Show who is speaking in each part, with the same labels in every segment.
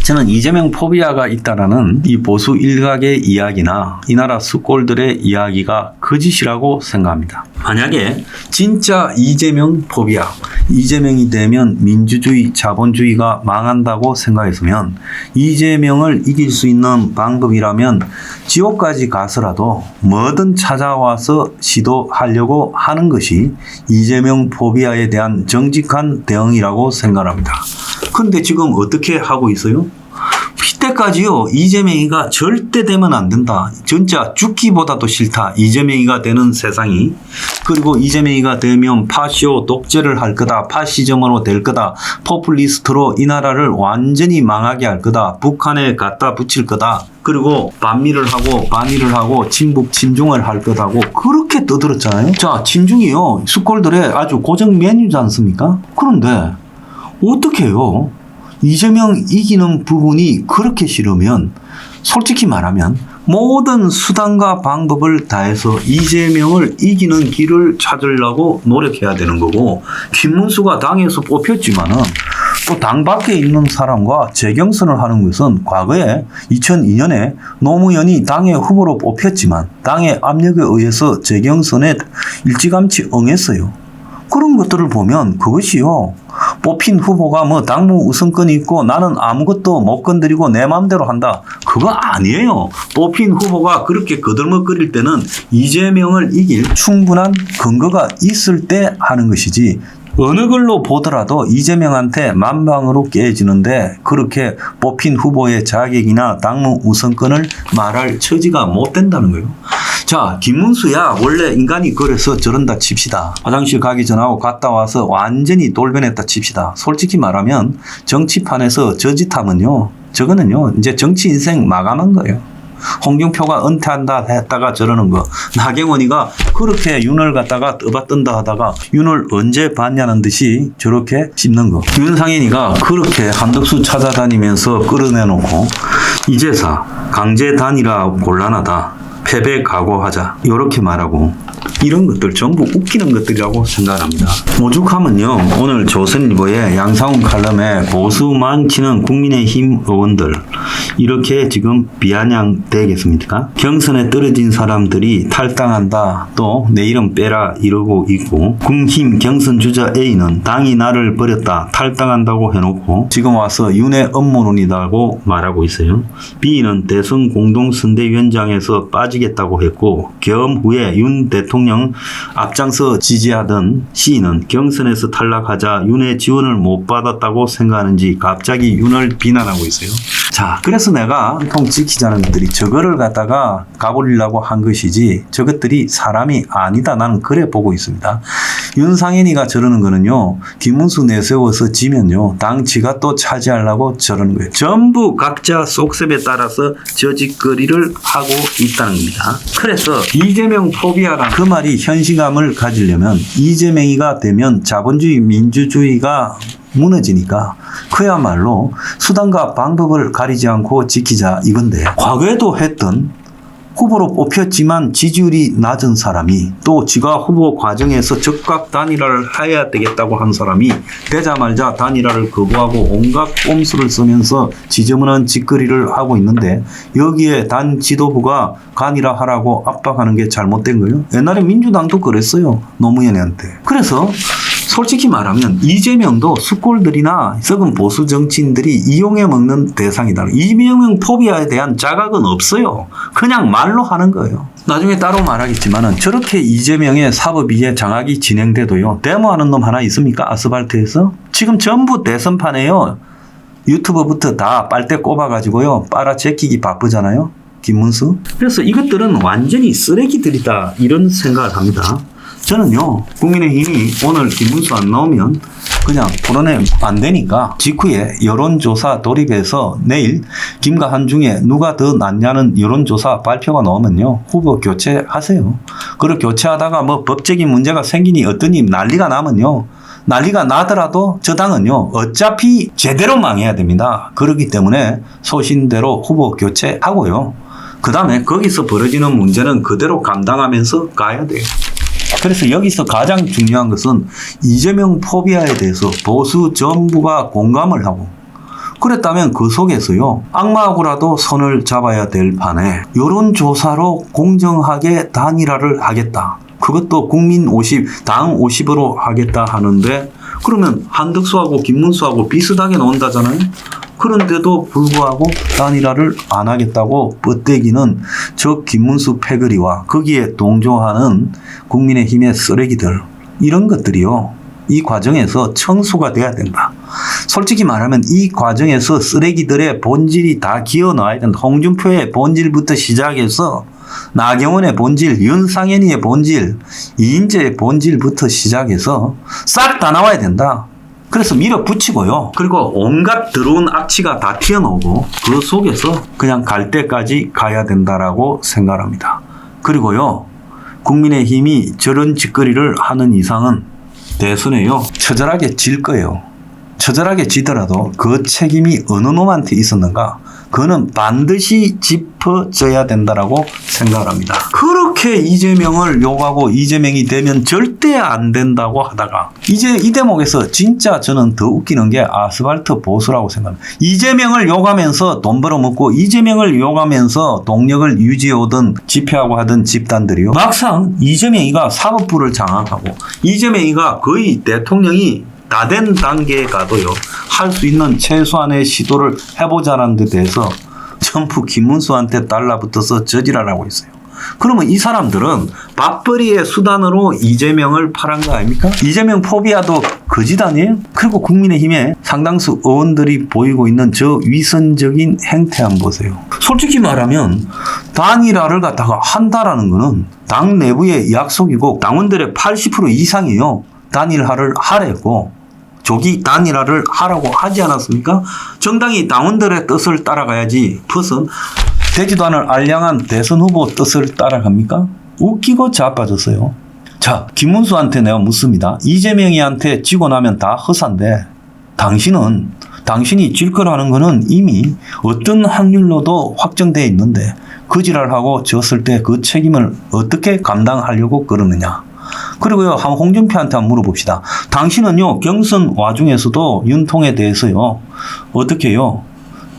Speaker 1: 저는 이재명 포비아가 있다라는 이 보수 일각의 이야기나 이 나라 수골들의 이야기가 거짓이라고 생각합니다. 만약에 진짜 이재명 포비아, 이재명이 되면 민주주의, 자본주의가 망한다고 생각했으면 이재명을 이길 수 있는 방법이라면 지옥까지 가서라도 뭐든 찾아와서 시도하려고 하는 것이 이재명 포비아에 대한 정직한 대응이라고 생각합니다. 근데 지금 어떻게 하고 있어요? 이때까지요, 이재명이가 절대 되면 안 된다. 진짜 죽기보다도 싫다. 이재명이가 되는 세상이. 그리고 이재명이가 되면 파쇼 독재를 할 거다. 파시즘으로 될 거다. 포퓰리스트로 이 나라를 완전히 망하게 할 거다. 북한에 갖다 붙일 거다. 그리고 반미를 하고 반일을 하고 친북 친중을 할 거다고 그렇게 떠들었잖아요. 자, 친중이요, 수골들의 아주 고정 메뉴지 않습니까? 그런데 어떻게 해요? 이재명 이기는 부분이 그렇게 싫으면 솔직히 말하면 모든 수단과 방법을 다해서 이재명을 이기는 길을 찾으려고 노력해야 되는 거고, 김문수가 당에서 뽑혔지만은 또 당 밖에 있는 사람과 재경선을 하는 것은 과거에 2002년에 노무현이 당의 후보로 뽑혔지만 당의 압력에 의해서 재경선에 일찌감치 응했어요. 그런 것들을 보면 그것이요, 뽑힌 후보가 뭐 당무 우선권이 있고 나는 아무것도 못 건드리고 내 마음대로 한다, 그거 아니에요. 뽑힌 후보가 그렇게 거들먹거릴 때는 이재명을 이길 충분한 근거가 있을 때 하는 것이지, 어느 걸로 보더라도 이재명한테 만방으로 깨지는데 그렇게 뽑힌 후보의 자격이나 당무 우선권을 말할 처지가 못 된다는 거예요. 자, 김문수야 원래 인간이 그래서 저런다 칩시다. 화장실 가기 전하고 갔다 와서 완전히 돌변했다 칩시다. 솔직히 말하면 정치판에서 저 짓하면요, 저거는요 이제 정치 인생 마감한 거예요. 홍준표가 은퇴한다 했다가 저러는 거, 나경원이가 그렇게 윤을 갖다가 떠받든다 하다가 윤을 언제 봤냐는 듯이 저렇게 씹는 거, 윤상현이가 그렇게 한덕수 찾아다니면서 끌어내놓고 이제사 강제 단일화 곤란하다, 패배 각오하자 이렇게 말하고, 이런 것들 전부 웃기는 것들이라고 생각합니다. 오죽하면요, 오늘 조선일보의 양상훈 칼럼에 보수 많지는 국민의힘 의원들 이렇게 지금 비아냥되겠습니까? 경선에 떨어진 사람들이 탈당한다, 또 내 이름 빼라 이러고 있고, 국힘 경선 주자 A는 당이 나를 버렸다 탈당한다고 해놓고 지금 와서 윤의 음모론이라고 말하고 있어요. B는 대선 공동선대위원장에서 빠지겠다고 했고 겸 후에 윤 대통령 앞장서 지지하던 C는 경선에서 탈락하자 윤의 지원을 못 받았다고 생각하는지 갑자기 윤을 비난하고 있어요. 자, 그래서 내가 통 지키자는 것들이 저거를 갖다가 가버리려고 한 것이지 저것들이 사람이 아니다, 나는 그래 보고 있습니다. 윤상현이가 저러는 거는요, 김문수 내세워서 지면요 당 지가 또 차지하려고 저러는 거예요. 전부 각자 속셈에 따라서 저짓거리를 하고 있다는 겁니다. 그래서 이재명 포비아라는 그 말이 현실감을 가지려면 이재명이가 되면 자본주의 민주주의가 무너지니까 그야말로 수단과 방법을 가리지 않고 지키자 이건데, 과거에도 했던 후보로 뽑혔지만 지지율이 낮은 사람이 또 지가 후보 과정에서 적각 단일화를 해야 되겠다고 한 사람이 되자마자 단일화를 거부하고 온갖 꼼수를 쓰면서 지저분한 짓거리를 하고 있는데, 여기에 단 지도부가 단일화하라고 압박하는 게 잘못된 거예요. 옛날에 민주당도 그랬어요, 노무현한테. 그래서 솔직히 말하면 이재명도 수골들이나 썩은 보수 정치인들이 이용해 먹는 대상이다. 이재명 포비아에 대한 자각은 없어요. 그냥 말로 하는 거예요. 나중에 따로 말하겠지만은 저렇게 이재명의 사법위에 장악이 진행돼도요, 데모하는 놈 하나 있습니까? 아스팔트에서? 지금 전부 대선판에요, 유튜버부터 다 빨대 꼽아가지고요 빨아 제끼기 바쁘잖아요, 김문수. 그래서 이것들은 완전히 쓰레기들이다 이런 생각을 합니다. 저는요, 국민의힘이 오늘 김문수 안 나오면 그냥 토론회 안 되니까 직후에 여론조사 돌입해서 내일 김과 한 중에 누가 더 낫냐는 여론조사 발표가 나오면요 후보 교체하세요. 그리고 교체하다가 뭐 법적인 문제가 생기니 어떠니 난리가 나면요, 난리가 나더라도 저 당은요 어차피 제대로 망해야 됩니다. 그렇기 때문에 소신대로 후보 교체하고요, 그 다음에 거기서 벌어지는 문제는 그대로 감당하면서 가야 돼요. 그래서 여기서 가장 중요한 것은 이재명 포비아에 대해서 보수 전부가 공감을 하고 그랬다면 그 속에서요, 악마하고라도 선을 잡아야 될 판에 여론조사로 공정하게 단일화를 하겠다. 그것도 국민 50, 당 50으로 하겠다 하는데, 그러면 한덕수하고 김문수하고 비슷하게 나온다잖아요. 그런데도 불구하고 단일화를 안 하겠다고 뻗대기는 저 김문수 패거리와 거기에 동조하는 국민의힘의 쓰레기들, 이런 것들이요, 이 과정에서 청소가 돼야 된다. 솔직히 말하면 이 과정에서 쓰레기들의 본질이 다 기어나와야 된다. 홍준표의 본질부터 시작해서 나경원의 본질, 윤상현이의 본질, 이인재의 본질부터 시작해서 싹 다 나와야 된다. 그래서 밀어붙이고요. 그리고 온갖 더러운 악취가 다 튀어나오고 그 속에서 그냥 갈 때까지 가야 된다라고 생각합니다. 그리고요, 국민의힘이 저런 짓거리를 하는 이상은 대선에요, 처절하게 질 거예요. 처절하게 지더라도 그 책임이 어느 놈한테 있었는가? 그거는 반드시 짚어져야 된다라고 생각을 합니다. 그렇게 이재명을 욕하고 이재명이 되면 절대 안 된다고 하다가 이제 이 대목에서 진짜 저는 더 웃기는 게 아스팔트 보수라고 생각합니다. 이재명을 욕하면서 돈 벌어먹고 이재명을 욕하면서 동력을 유지해오던 집회하고 하던 집단들이요, 막상 이재명이가 사법부를 장악하고 이재명이가 거의 대통령이 다 된 단계에 가도요, 할 수 있는 최소한의 시도를 해보자는 데 대해서 전부 김문수한테 달라붙어서 저지랄하고 있어요. 그러면 이 사람들은 밥벌이의 수단으로 이재명을 팔은 거 아닙니까? 이재명 포비아도 거짓 아니에요? 그리고 국민의힘에 상당수 의원들이 보이고 있는 저 위선적인 행태 한번 보세요. 솔직히 말하면 단일화를 갖다가 한다라는 거는 당 내부의 약속이고 당원들의 80% 이상이요, 단일화를 하랬고 조기 단일화를 하라고 하지 않았습니까? 정당이 당원들의 뜻을 따라가야지 무슨 되지도 않을 알량한 대선 후보 뜻을 따라갑니까? 웃기고 자빠졌어요. 자, 김문수한테 내가 묻습니다. 이재명이한테 지고 나면 다 허사인데 당신이 질 거라는 거는 이미 어떤 확률로도 확정되어 있는데 그 지랄하고 졌을 때 그 책임을 어떻게 감당하려고 그러느냐. 그리고요, 홍준표한테 한번 물어봅시다. 당신은요, 경선 와중에서도 윤통에 대해서요, 어떻게요,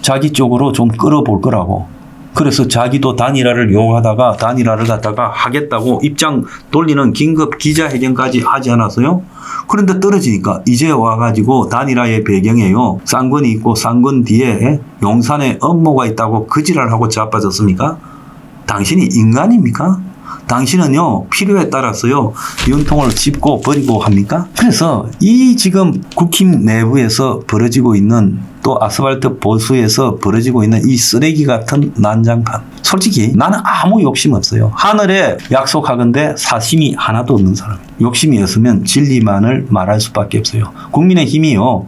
Speaker 1: 자기 쪽으로 좀 끌어볼 거라고. 그래서 자기도 단일화를 요구하다가 단일화를 갖다가 하겠다고 입장 돌리는 긴급 기자회견까지 하지 않았어요? 그런데 떨어지니까 이제 와가지고 단일화의 배경에요, 쌍권이 있고 쌍권 뒤에 용산에 업무가 있다고 그 지랄하고 자빠졌습니까? 당신이 인간입니까? 당신은요, 필요에 따라서요, 윤통을 짚고 버리고 합니까? 그래서 이 지금 국힘 내부에서 벌어지고 있는, 또 아스팔트 보수에서 벌어지고 있는 이 쓰레기 같은 난장판, 솔직히 나는 아무 욕심 없어요. 하늘에 약속하건대 사심이 하나도 없는 사람이에요. 욕심이 없으면 진리만을 말할 수밖에 없어요. 국민의힘이요,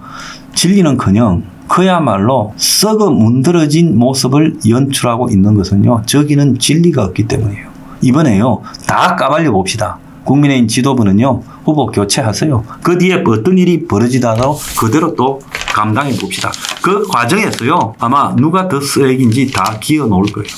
Speaker 1: 진리는커녕 그야말로 썩어 문드러진 모습을 연출하고 있는 것은요, 저기는 진리가 없기 때문이에요. 이번에요, 다 까발려 봅시다. 국민의힘 지도부는요, 후보 교체하세요. 그 뒤에 어떤 일이 벌어지다가 그대로 또 감당해 봅시다. 그 과정에서요, 아마 누가 더 쓰레기인지 다 기어 놓을 거예요.